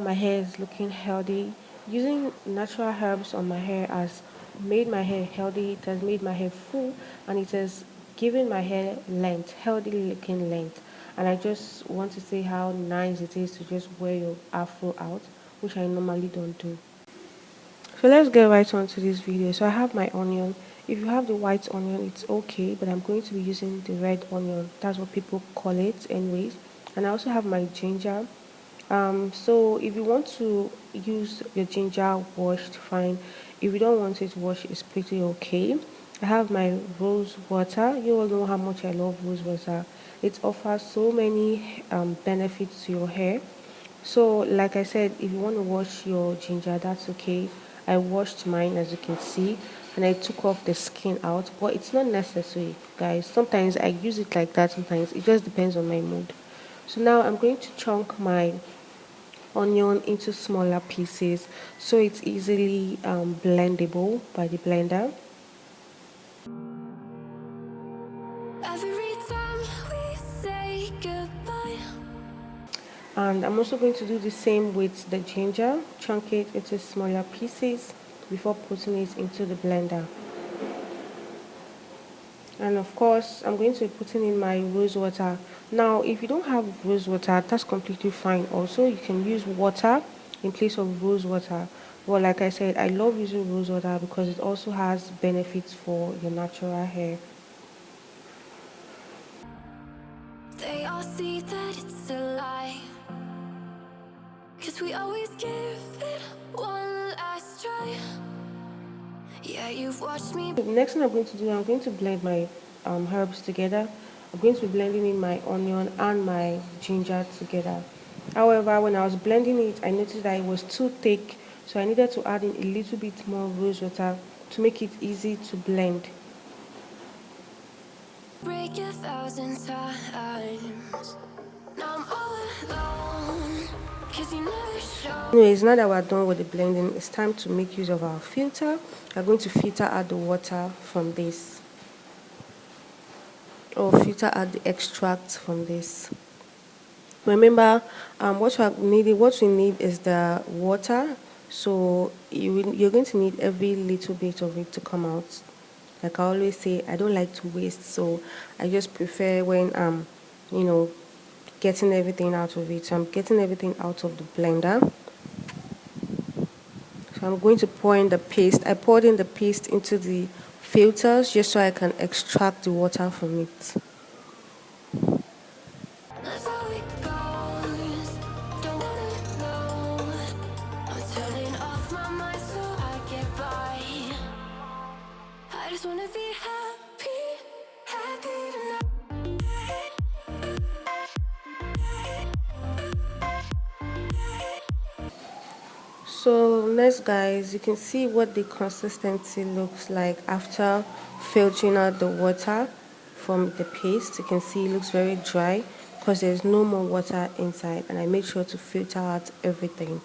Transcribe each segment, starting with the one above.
My hair is looking healthy. Using natural herbs on my hair has made my hair healthy, it has made my hair full, and it has given my hair length, healthy looking length. And I just want to say how nice it is to just wear your afro out, which I normally don't do. So let's get right on to this video. So I have my onion. If you have the white onion, it's okay, but I'm going to be using the red onion. That's what people call it anyways. And I also have my ginger. So if you want to use your ginger washed, fine. If you don't want it washed, it's pretty okay. I have my rose water. You all know how much I love rose water. It offers so many benefits to your hair. So like I said, if you want to wash your ginger, that's okay. I washed mine, as you can see, and I took off the skin out, but it's not necessary, guys. Sometimes I use it like that, sometimes it just depends on my mood. So now I'm going to chunk my onion into smaller pieces so it's easily blendable by the blender. Every time we say goodbye. And I'm also going to do the same with the ginger, chunk it into smaller pieces before putting it into the blender. And of course, I'm going to be putting in my rose water. Now, if you don't have rose water, that's completely fine. Also, you can use water in place of rose water. But like I said, I love using rose water because it also has benefits for your natural hair. They all see that it's a lie, 'cause we always give it one last try. Yeah, you've watched me. The next thing I'm going to do, I'm going to blend my herbs together. I'm going to be blending in my onion and my ginger together. However, when I was blending it, I noticed that it was too thick, so I needed to add in a little bit more rose water to make it easy to blend. Break 1,000 times. Now I'm all alone, 'cause you never show. Anyways, now that we're done with the blending, it's time to make use of our filter. We're going to filter out the water from this, or filter out the extract from this. Remember, what we need is the water. So you're going to need every little bit of it to come out. Like I always say, I don't like to waste, so I just prefer when getting everything out of it. So I'm getting everything out of the blender. So I'm going to pour in the paste. I poured in the paste into the filters just so I can extract the water from it. So next, guys, you can see what the consistency looks like after filtering out the water from the paste. You can see it looks very dry because there's no more water inside, and I made sure to filter out everything.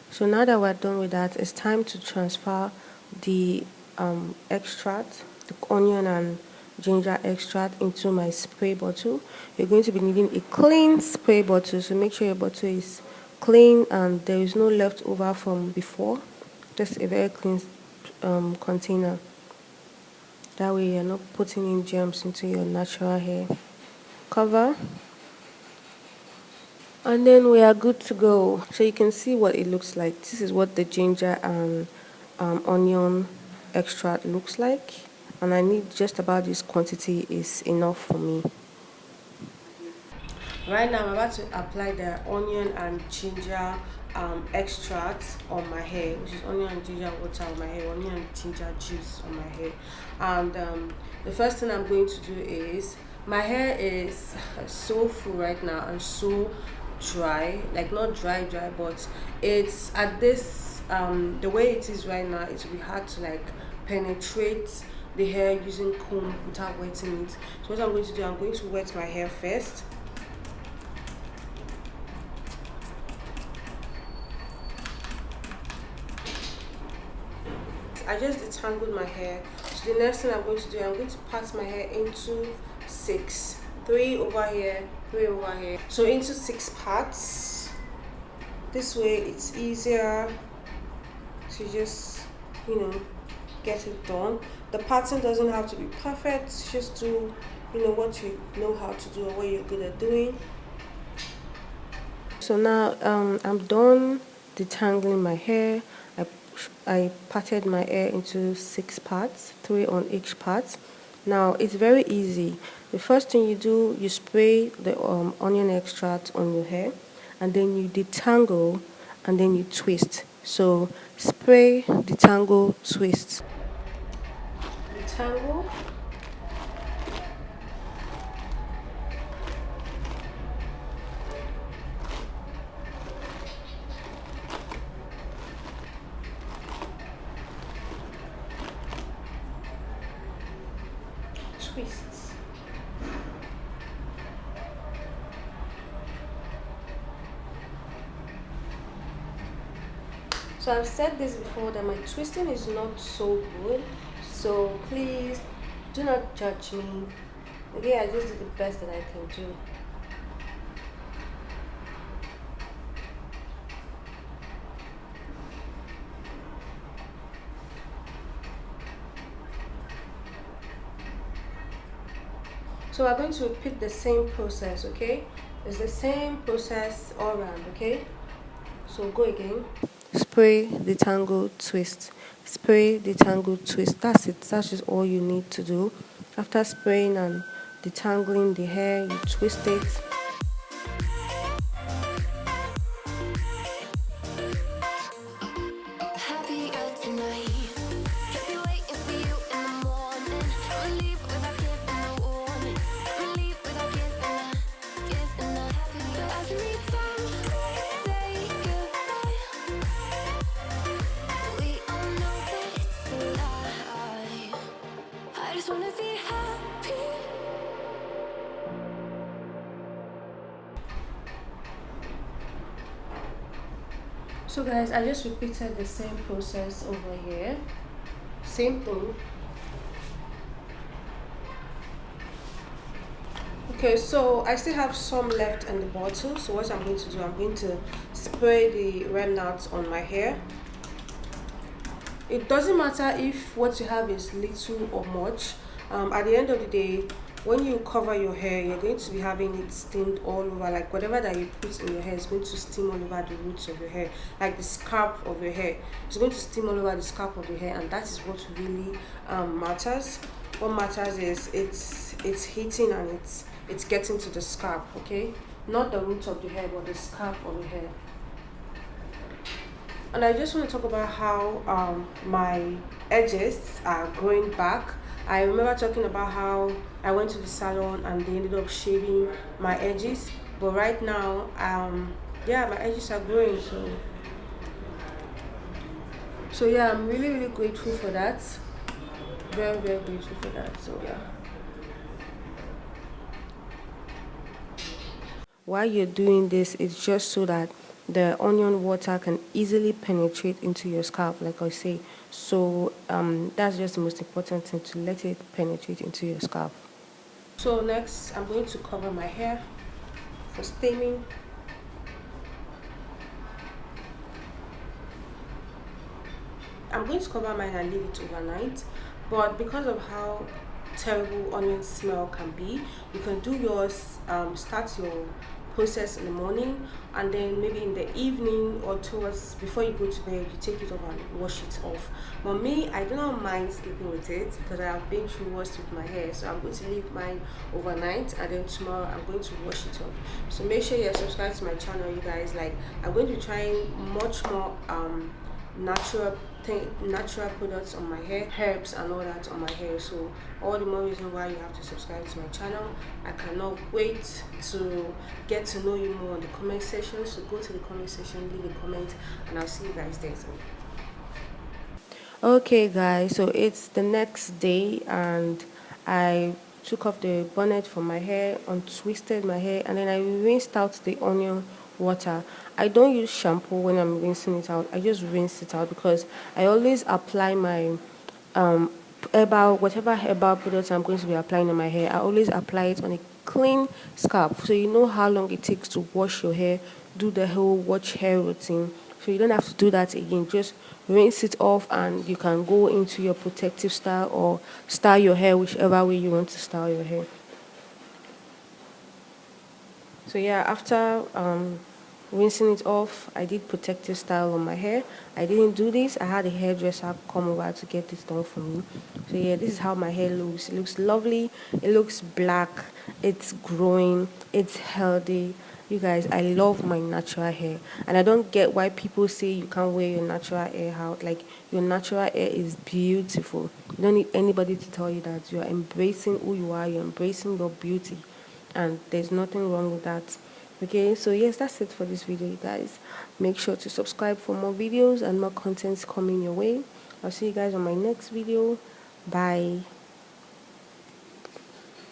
So now that we're done with that, it's time to transfer the extract, the onion and ginger extract, into my spray bottle. You're going to be needing a clean spray bottle, so make sure your bottle is clean and there is no leftover from before. Just a very clean container. That way you're not putting in germs into your natural hair. Cover, and then we are good to go. So you can see what it looks like. This is what the ginger and onion extract looks like, and I need just about this quantity is enough for me. Right now I'm about to apply the onion and ginger extract on my hair, which is onion and ginger water on my hair, onion and ginger juice on my hair. And the first thing I'm going to do is, my hair is so full right now and so dry, like not dry, but it's at this the way it is right now, it will be hard to like penetrate the hair using comb without wetting it. So what I'm going to do, I'm going to wet my hair first. I just detangled my hair. So the next thing I'm going to do, I'm going to part my hair into 6. 3 over here, 3 over here. So into 6 parts. This way it's easier to just, you know, get it done. The pattern doesn't have to be perfect, just do, you know, what you know how to do or what you're good at doing. So now I'm done detangling my hair. I parted my hair into 6 parts, 3 on each part. Now it's very easy. The first thing you do, you spray the onion extract on your hair, and then you detangle, and then you twist. So spray, detangle, twist. Detangle. Twists. So I've said this before that my twisting is not so good, so please do not judge me. Okay, I just do the best that I can do. So we're going to repeat the same process, okay? It's the same process all around, okay? So go again. Spray, detangle, twist. Spray, detangle, twist. That's it. That's just all you need to do. After spraying and detangling the hair, you twist it. So guys, I just repeated the same process over here. Same thing. Okay, so I still have some left in the bottle. So what I'm going to do, I'm going to spray the remnants on my hair. It doesn't matter if what you have is little or much. At the end of the day, when you cover your hair, you're going to be having it steamed all over. Like whatever that you put in your hair is going to steam all over the roots of your hair, like the scalp of your hair. It's going to steam all over the scalp of your hair, and that is what really matters. What matters is it's hitting and it's getting to the scalp, okay? Not the roots of the hair, but the scalp of the hair. And I just want to talk about how my edges are growing back. I remember talking about how I went to the salon and they ended up shaving my edges, but right now yeah, my edges are growing. So yeah, I'm really grateful for that. Very grateful for that. So yeah, while you're doing this, it's just so that the onion water can easily penetrate into your scalp, like I say. So that's just the most important thing, to let it penetrate into your scalp. So next, I'm going to cover my hair for steaming. I'm going to cover mine and leave it overnight, but because of how terrible onion smell can be, you can do yours, start your process in the morning, and then maybe in the evening or towards before you go to bed, you take it off and wash it off. But me, I do not mind sleeping with it because I have been through worse with my hair. So I'm going to leave mine overnight, and then tomorrow I'm going to wash it off. So make sure you're subscribed to my channel, you guys. Like, I'm going to be trying much more natural products on my hair, herbs and all that on my hair. So all the more reason why you have to subscribe to my channel. I cannot wait to get to know you more in the comment section. So go to the comment section, leave a comment, and I'll see you guys there. Okay guys, so it's the next day and I took off the bonnet from my hair, untwisted my hair, and then I rinsed out the onion water. I don't use shampoo when I'm rinsing it out. I just rinse it out because I always apply my whatever herbal products I'm going to be applying on my hair. I always apply it on a clean scalp, so you know how long it takes to wash your hair, do the whole wash hair routine. So you don't have to do that again. Just rinse it off and you can go into your protective style or style your hair whichever way you want to style your hair. So yeah, after rinsing it off, I did protective style on my hair. I didn't do this. I had a hairdresser come over to get this done for me. So yeah, this is how my hair looks. It looks lovely. It looks black. It's growing. It's healthy. You guys, I love my natural hair, and I don't get why people say you can't wear your natural hair out. Like, your natural hair is beautiful. You don't need anybody to tell you that. You are embracing who you are. You're embracing your beauty, and there's nothing wrong with that. Okay, so yes, that's it for this video, you guys. Make sure to subscribe for more videos and more contents coming your way. I'll see you guys on my next video. Bye.